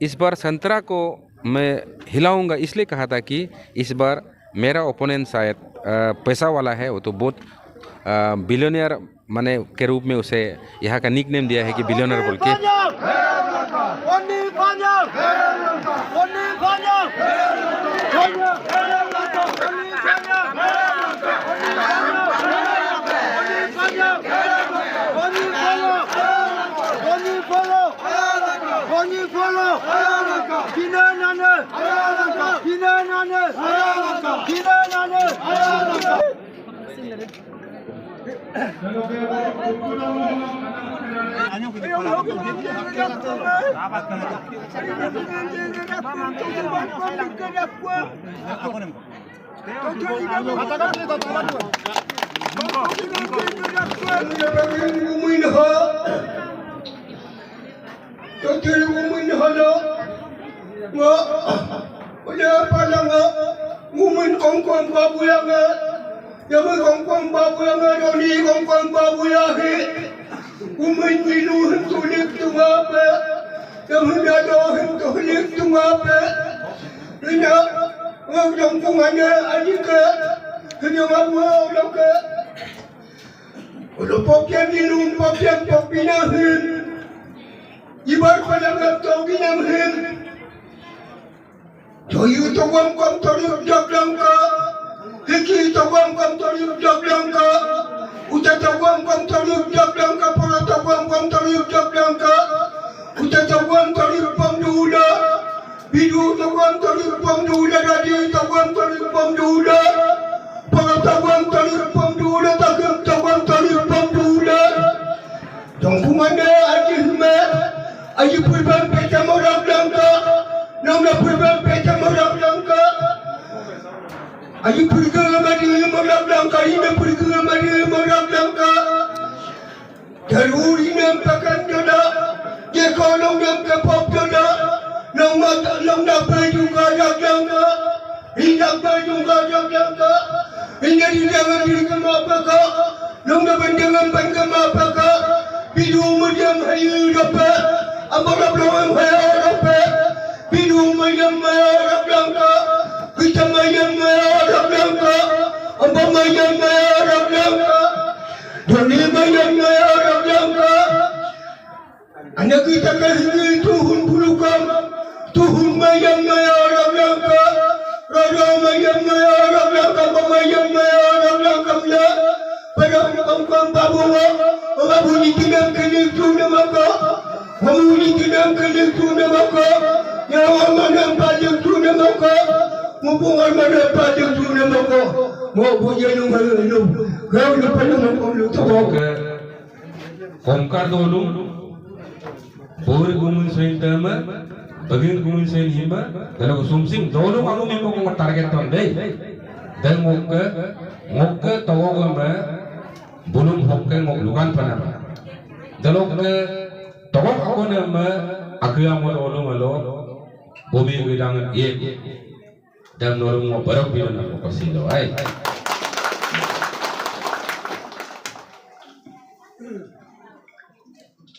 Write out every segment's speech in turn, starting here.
इस बार संतरा को मैं हिलाऊंगा इसलिए कहा था कि इस बार मेरा ओपोनेंट शायद पैसा वाला है, वो तो बहुत बिलियनियर माने के रूप में उसे यहाँ का निक नेम दिया है कि बिलियनर बोल के। Komkar dulu, boleh gumun sein tema, bagian gumun sein hima, kalau sumsing dulu aku memang mau target tondai, dan muka tahu gamba, belum hokken mau lukan panah, kalau tahu aku nama aku yang mau dulu malu, bobi bilang ye, dan orang mau berapa bilang aku kasih doai.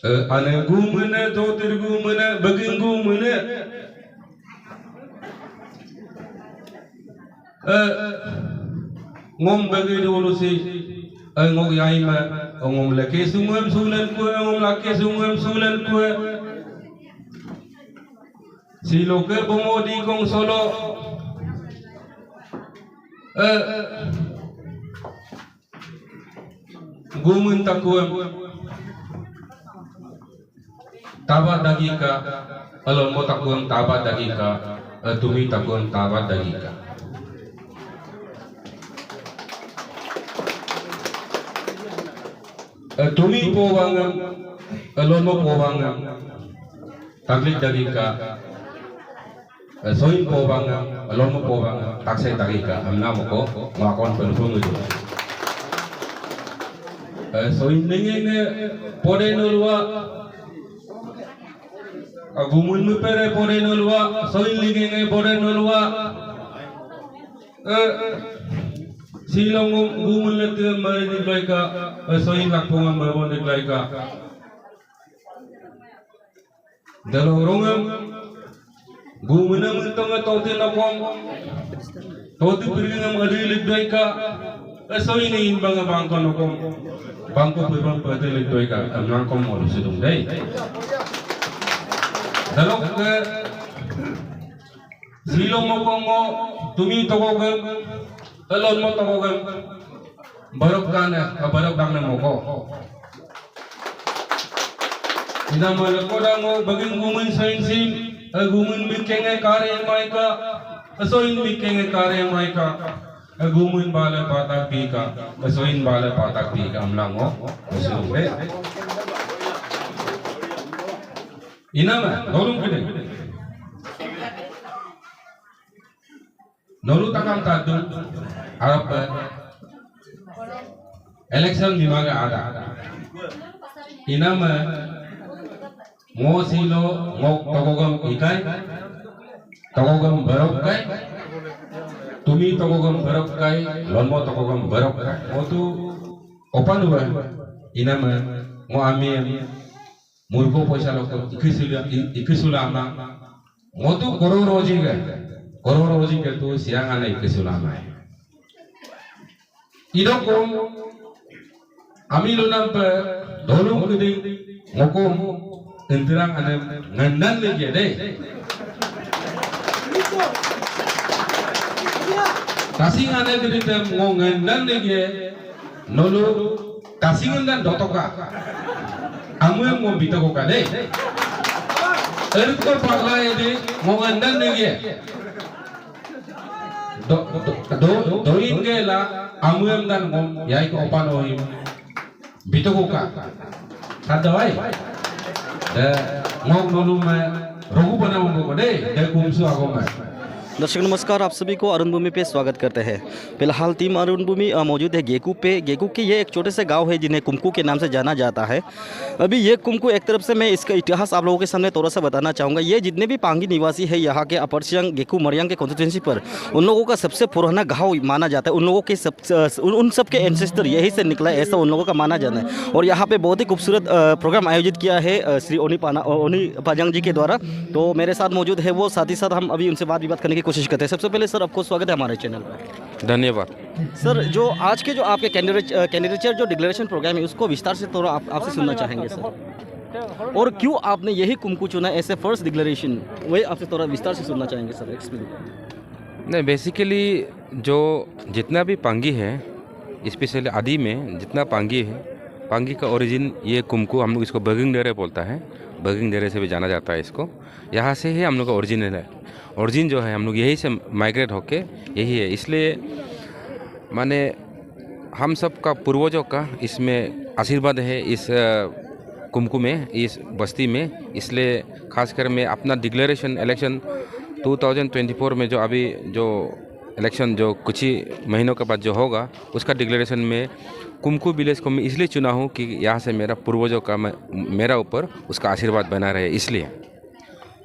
Ane gumene, dotir gumene, bagin gumene. Ngom bagi dulu si ngok yai ma, ngom laki sungguh sulan kue, ngom laki sungguh sulan kue. Si loke pemodi kong solo. Gumen takuam. Tabat dagika, alon mo takuan tabat dagika, tumi takuan tabat dagika. Tumi po wangan, alon mo po wangan, taglik dagika, soin po wangan, alon mo po wangan, taksay dagika, amna mo ko, makakon penfung itu. Soin ningin pode nulwa. Gumun mu pere pore nolwa, soil ligenge pore nolwa. Silong gumun lete mari diklai ka, soil lakpongan mabon diklai ka. Dalo rongam gumana mentong toti nakong toti pergi ngam adilik doi ka so ini bangga bangko nakong bangko berbang adilik doi ka amlang kom modu sedung dai dalok ke silong mokongo tumi tokogam elon mo tokogam barok kana barok dang na moko ina malako dango baging gumun sainsim gumun bikenge kare maika asoin bikenge kare maika gumun bala patak pika asoin bala patak pika amlango asulbe ina ma dolung kede nolu takam tadung arab election dimaga ada ina ma ngo silo ngok togogam ikai togogam barok kai tumi togogam barok kai lonmo togogam barok kai otu opan ba inama ngo ami murko poisa lok ikisula na ngotu kororoji ke tu siang ana ikisula na idokom ami lunam pe dolung kedi ngokom enterang ana ngandan lagi deh kasing ana kedi tem ngandan lagi nolu kasing dan dotoka amu yang mau bitago ka deh erko pagla ede ngandan lagi do ingela amu yang dan ngom yai ko opan oi bitago ka kadawai ngok Nalu में रघु बनाऊंगा को दे कुमसु आगो में दर्शक नमस्कार, आप सभी को अरुण भूमि पे स्वागत करते हैं। फिलहाल टीम अरुण भूमि मौजूद है गेकू पे। गेकू के ये एक छोटे से गांव है जिन्हें कुमकू के नाम से जाना जाता है। अभी ये कुमकू एक तरफ से मैं इसका इतिहास आप लोगों के सामने थोड़ा सा बताना चाहूँगा। ये जितने भी पांगी निवासी है यहाँ के अपरसियांग गेकू मरियांग के कॉन्स्टिट्यूंसी पर, उन लोगों का सबसे पुराना गाँव माना जाता है। उन लोगों के उन सब के एंसेस्टर यही से निकला है, ऐसा उन लोगों का माना जाता है। और यहाँ पर बहुत ही खूबसूरत प्रोग्राम आयोजित किया है श्री ओनी पाजंग जी के द्वारा। तो मेरे साथ मौजूद है वो, साथ ही साथ हम अभी उनसे बात करने की कोशिश करते हैं। सबसे पहले सर आपको स्वागत है हमारे चैनल पर। धन्यवाद सर, जो आज के जो आपके कैंडिडेचर जो डिक्लेरेशन प्रोग्राम है उसको विस्तार से थोड़ा आपसे सुनना चाहेंगे सर। और क्यों आपने यही कुमकू चुना ऐसे फर्स्ट डिक्लेरेशन, वही आपसे थोड़ा विस्तार से सुनना चाहेंगे सर, एक्सप्लेन। नहीं, बेसिकली जो जितना भी पांगी है, स्पेशली आदि में जितना पांगी है, पांगी का ओरिजिन ये कुमकू, हम लोग इसको बगिंग डेरे बोलता है, बगिंग डेरे से भी जाना जाता है इसको। यहाँ से ही हम लोग का ओरिजिनल है। ओरिजिन जो है हम लोग यही से माइग्रेट होके यही है। इसलिए माने हम सब का पूर्वजों का इसमें आशीर्वाद है इस कुमकू में, इस बस्ती में। इसलिए खासकर मैं अपना डिक्लेरेशन इलेक्शन 2024 में जो अभी जो इलेक्शन जो कुछ ही महीनों के बाद जो होगा, उसका डिक्लेरेशन में कुमकू विलेज को मैं इसलिए चुना हूँ कि यहाँ से मेरा पूर्वजों का मेरा ऊपर उसका आशीर्वाद बना रहे, इसलिए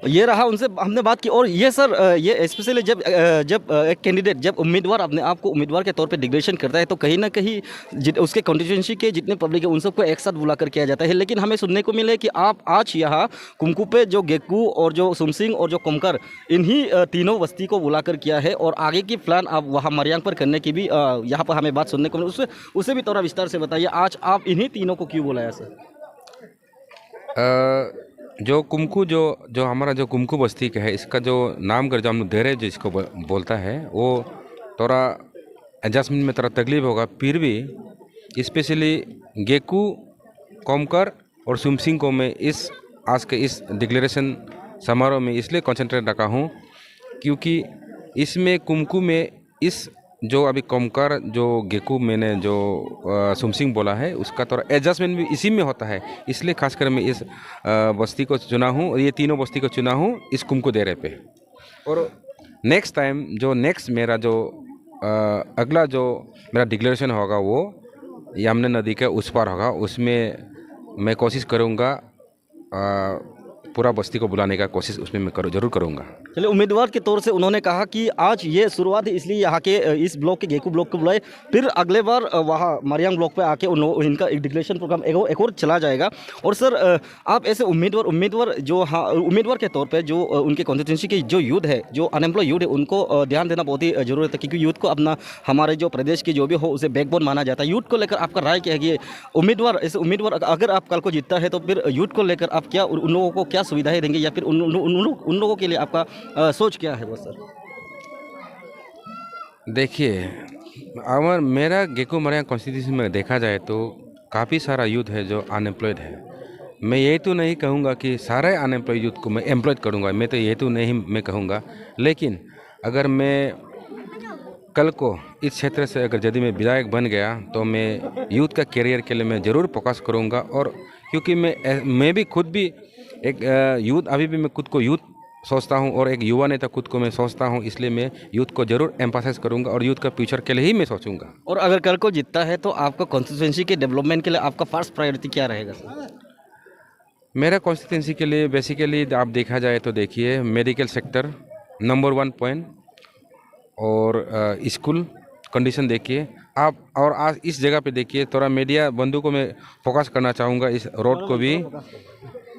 ये रहा। उनसे हमने बात की। और ये सर, ये स्पेशली जब एक कैंडिडेट, जब उम्मीदवार अपने आप को उम्मीदवार के तौर पे डिक्लेरेशन करता है तो कहीं ना कहीं उसके कॉन्स्टिट्यूंसी के जितने पब्लिक है उन सबको एक साथ बुलाकर किया जाता है। लेकिन हमें सुनने को मिले कि आप आज यहाँ कुमकू पे जो गेकू और जो सुमसिंग और जो कोमकर, इन्हीं तीनों बस्ती को बुलाकर किया है। और आगे की प्लान आप वहाँ मरियांग पर करने की भी यहाँ पर हमें बात सुनने को मिली। उससे भी थोड़ा विस्तार से बताइए, आज आप इन्हीं तीनों को क्यों बुलाया सर? जो कुमकू जो हमारा जो कुमकू बस्ती का है, इसका जो नाम कर जो हम लोग दे रहे जिसको बोलता है, वो थोड़ा एडजस्टमेंट में थोड़ा तकलीफ होगा। फिर भी स्पेशली गेकू, कोमकर और सुमसिंग को मैं इस आज के इस डिक्लेरेशन समारोह में इसलिए कंसंट्रेट रखा हूँ क्योंकि इसमें कुमकू में इस जो अभी कोमकर जो गेकू मैंने जो सुमसिंग बोला है, उसका थोड़ा एडजस्टमेंट भी इसी में होता है। इसलिए खासकर मैं इस बस्ती को चुना हूँ और ये तीनों बस्ती को चुना हूँ इस कुमकू डेरे पे। और नेक्स्ट टाइम जो मेरा जो अगला जो मेरा डिक्लेरेशन होगा वो यमुना नदी के उस पार होगा। उसमें मैं कोशिश करूँगा पूरा बस्ती को बुलाने का कोशिश उसमें मैं जरूर करूँगा। चलिए, उम्मीदवार के तौर से उन्होंने कहा कि आज ये शुरुआत है, इसलिए यहाँ के इस ब्लॉक के गेकू ब्लॉक को बुलाए, फिर अगले बार वहाँ मरियांग ब्लॉक पे आके इनका एक डिक्लेरेशन प्रोग्राम एक और चला जाएगा। और सर, आप ऐसे उम्मीदवार जो उम्मीदवार के तौर पे जो उनके कॉन्स्टिट्यूंसी के जो यूथ है, जो अनएम्प्लॉय यूथ है, उनको ध्यान देना बहुत ही जरूरत है, क्योंकि यूथ को अपना हमारे जो प्रदेश की जो भी हो उसे बैकबोन माना जाता है। यूथ को लेकर आपका राय क्या है कि उम्मीदवार अगर आप कल को जीतता है तो फिर यूथ को लेकर आप क्या उन लोगों को क्या सुविधाएं देंगे, या फिर उन लोगों के लिए आपका सोच क्या है वो सर? देखिए, मेरा गेको मरियांग कॉन्स्टिट्यूंसी में देखा जाए तो काफ़ी सारा यूथ है जो अनएम्प्लॉयड है। मैं ये तो नहीं कहूँगा कि सारे अनएम्प्लॉयड यूथ को मैं एम्प्लॉयड करूँगा, मैं तो ये तो नहीं मैं कहूँगा। लेकिन अगर मैं कल को इस क्षेत्र से अगर यदि मैं विधायक बन गया तो मैं यूथ का करियर के लिए मैं ज़रूर फोकस करूँगा। और क्योंकि मैं भी खुद भी एक यूथ, अभी भी मैं खुद को यूथ सोचता हूँ और एक युवा नेता खुद को मैं सोचता हूँ, इसलिए मैं यूथ को ज़रूर एम्फासाइज करूँगा और यूथ का फ्यूचर के लिए ही मैं सोचूंगा। और अगर कल को जीतता है तो आपका कॉन्स्टिट्यूंसी के डेवलपमेंट के लिए आपका फर्स्ट प्रायोरिटी क्या रहेगा सर? मेरा कॉन्स्टिट्यूंसी के लिए बेसिकली आप देखा जाए तो देखिए, मेडिकल सेक्टर नंबर 1 पॉइंट, और स्कूल कंडीशन देखिए आप, और आज इस जगह पे देखिए थोड़ा मीडिया बंधु को मैं फोकस करना चाहूँगा इस रोड को भी।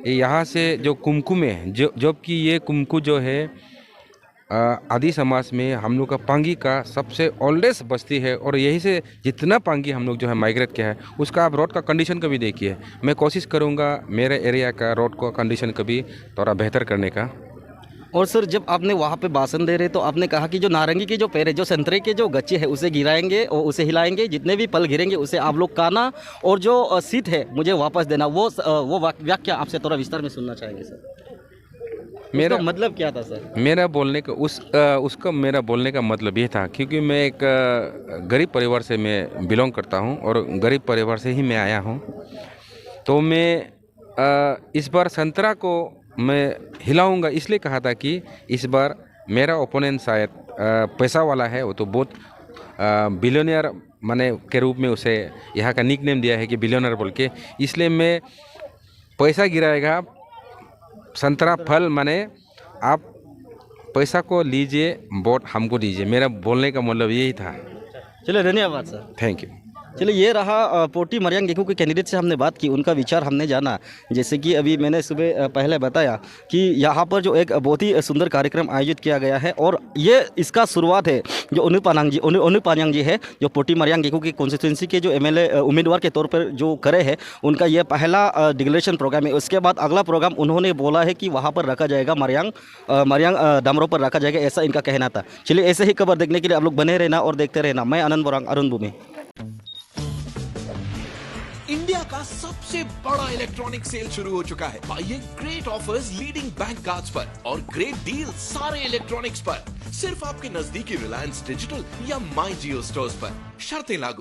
यहाँ से जो कुमकुम है, जबकि ये कुमकु जो है आदि समाज में हम लोग का पांगी का सबसे ओल्डेस्ट बस्ती है, और यही से जितना पांगी हम लोग जो है माइग्रेट किया है उसका आप रोड का कंडीशन कभी देखिए। मैं कोशिश करूँगा मेरे एरिया का रोड का कंडीशन कभी थोड़ा बेहतर करने का। और सर, जब आपने वहाँ पे भाषण दे रहे तो आपने कहा कि जो नारंगी के जो पेड़ है, जो संतरे के जो गच्चे है उसे गिराएंगे और उसे हिलाएंगे, जितने भी फल गिरेंगे उसे आप लोग काना, और जो सीट है मुझे वापस देना। वो व्याख्या आपसे थोड़ा विस्तार में सुनना चाहेंगे सर। मेरा मतलब क्या था सर? मेरा बोलने का मेरा बोलने का मतलब ये था, क्योंकि मैं एक गरीब परिवार से मैं बिलोंग करता हूँ और गरीब परिवार से ही मैं आया हूँ। तो मैं इस बार संतरा को मैं हिलाऊंगा, इसलिए कहा था कि इस बार मेरा ओपोनेंट शायद पैसा वाला है, वो तो बहुत बिलियनियर माने के रूप में उसे यहाँ का निक नेम दिया है कि बिलियनर बोल के, इसलिए मैं पैसा गिराएगा, संतरा फल माने आप पैसा को लीजिए, वोट हमको दीजिए। मेरा बोलने का मतलब यही था। चलिए, धन्यवाद सर। Thank you. चलिए, ये रहा पोटी मरियांग गेकू के कैंडिडेट से हमने बात की, उनका विचार हमने जाना। जैसे कि अभी मैंने सुबह पहले बताया कि यहाँ पर जो एक बहुत ही सुंदर कार्यक्रम आयोजित किया गया है, और ये इसका शुरुआत है जो उनु पान्यांग जी है, जो पोटी मरियांग गेकू की कॉन्स्टिट्यूंसी के जो MLA उम्मीदवार के तौर पर जो करे हैं, उनका ये पहला डिक्लेरेशन प्रोग्राम है। उसके बाद अगला प्रोग्राम उन्होंने बोला है कि वहाँ पर रखा जाएगा मरियांग डामरों पर रखा जाएगा, ऐसा इनका कहना था। चलिए, ऐसे ही खबर देखने के लिए आप लोग बने रहना और देखते रहना। मैं आनंद बोरांग, अरुण भूमि। इंडिया का सबसे बड़ा इलेक्ट्रॉनिक सेल शुरू हो चुका है। पाइए great offers leading bank cards पर और ग्रेट डील सारे इलेक्ट्रॉनिक्स पर, सिर्फ आपके नजदीकी रिलायंस डिजिटल या माई जियो स्टोर्स पर। शर्तें लागू।